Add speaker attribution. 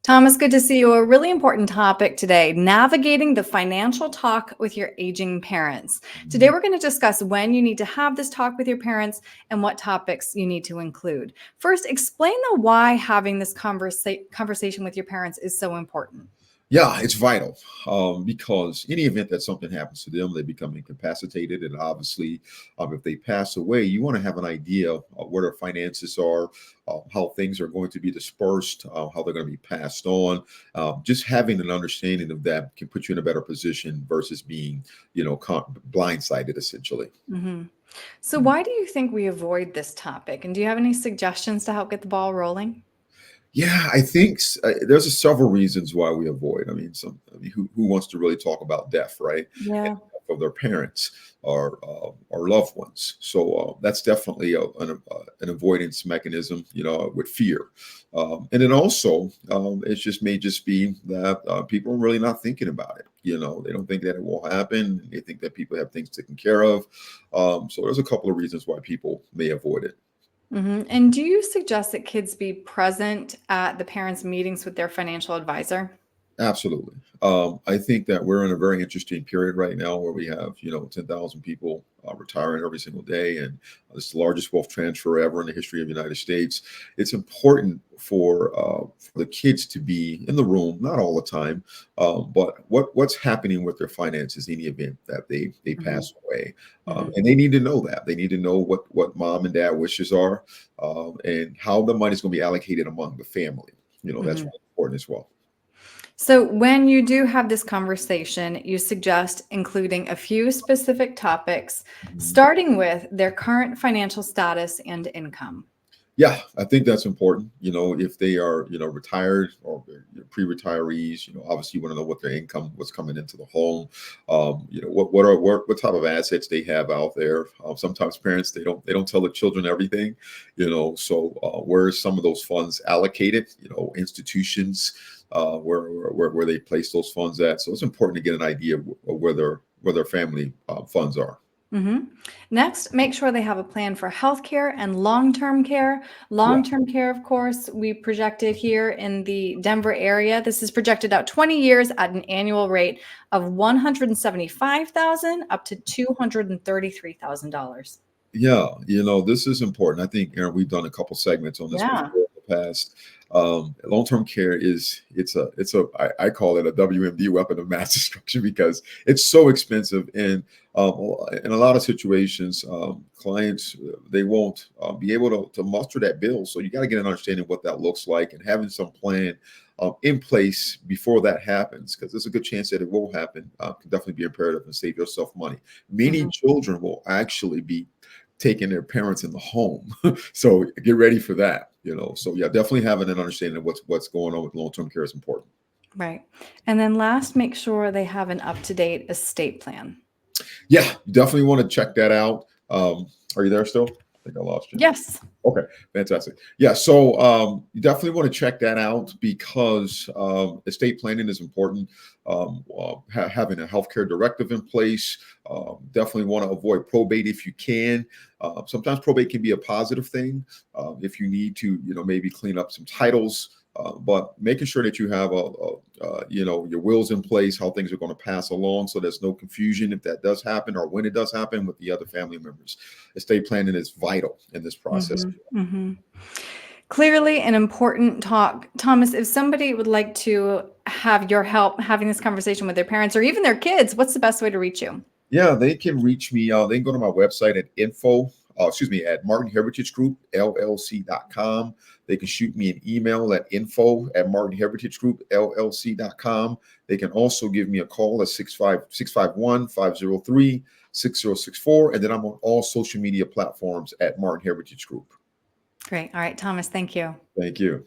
Speaker 1: Thomas, good to see you. A really important topic today, navigating the financial talk with your aging parents. Today, we're going to discuss when you need to have this talk with your parents and what topics you need to include. First, explain the why having this conversation with your parents is so important.
Speaker 2: Yeah, it's vital because any event that something happens to them, they become incapacitated. And obviously, if they pass away, you want to have an idea of where their finances are, how things are going to be dispersed, how they're going to be passed on. Just having an understanding of that can put you in a better position versus being, blindsided essentially.
Speaker 1: Mhm. So, why do you think we avoid this topic? And do you have any suggestions to help get the ball rolling?
Speaker 2: Yeah, I think there's several reasons why we avoid. Who wants to really talk about death, right? And
Speaker 1: Yeah.
Speaker 2: death of their parents or loved ones. So that's definitely an avoidance mechanism, with fear. And then also, it just may just be that people are really not thinking about it. They don't think that it will happen. They think that people have things taken care of. So there's a couple of reasons why people may avoid it.
Speaker 1: And do you suggest that kids be present at the parents' meetings with their financial advisor?
Speaker 2: Absolutely. I think that we're in a very interesting period right now where we have, 10,000 people retiring every single day, and it's the largest wealth transfer ever in the history of the United States. It's important for the kids to be in the room, not all the time, but what's happening with their finances in the event that they
Speaker 1: Mhm.
Speaker 2: pass away,
Speaker 1: Mhm.
Speaker 2: and they need to know that. They need to know what mom and dad wishes are, and how the money's going to be allocated among the family. That's
Speaker 1: Mhm.
Speaker 2: really important as well.
Speaker 1: So, when you do have this conversation, you suggest including a few specific topics,
Speaker 2: Mhm.
Speaker 1: starting with their current financial status and income.
Speaker 2: Yeah, I think that's important. If they are, retired or they're pre-retirees, obviously you want to know what their income, what's coming into the home, what type of assets they have out there. Sometimes parents they don't tell the children everything, So where are some of those funds allocated? Institutions where they place those funds at. So it's important to get an idea of where their family funds are.
Speaker 1: Mhm. Next, make sure they have a plan for healthcare and long-term care.
Speaker 2: Yeah.
Speaker 1: Long-term care, of course, we projected here in the Denver area. This is projected out 20 years at an annual rate of 175,000 up to $233,000.
Speaker 2: Yeah, this is important. I think, Aaron, we've done a couple segments on this
Speaker 1: Yeah.
Speaker 2: before in the past. Long-term care I call it a WMD, weapon of mass destruction, because it's so expensive, and in a lot of situations, clients they won't be able to muster that bill. So you got to get an understanding of what that looks like and having some plan in place before that happens, because there's a good chance that it will happen. Can definitely be imperative and save yourself money. Many
Speaker 1: Mhm.
Speaker 2: children will actually be taking their parents in the home. So get ready for that. So yeah, definitely having an understanding of what's going on with long-term care is important.
Speaker 1: Right. And then last, make sure they have an up-to-date estate plan.
Speaker 2: Yeah, you definitely want to check that out. Are you there still? I think I lost you.
Speaker 1: Yes.
Speaker 2: Okay, fantastic. Yeah, so you definitely want to check that out because estate planning is important. Having a healthcare directive in place. Definitely want to avoid probate if you can. Sometimes probate can be a positive thing if you need to, maybe clean up some titles. But making sure that you have your wills in place, how things are going to pass along, so there's no confusion if that does happen or when it does happen with the other family members. Estate planning is vital in this process.
Speaker 1: Mhm. Mhm. Clearly an important talk. Thomas, if somebody would like to have your help having this conversation with their parents or even their kids, what's the best way to reach you?
Speaker 2: Yeah, they can reach me. They can go to my website at Martin Heritage Group, LLC.com. They can shoot me an email at info at Martin Heritage Group, LLC.com. They can also give me a call at 651-503-6064. And then I'm on all social media platforms at Martin Heritage Group.
Speaker 1: Great. All right, Thomas, thank you.
Speaker 2: Thank you.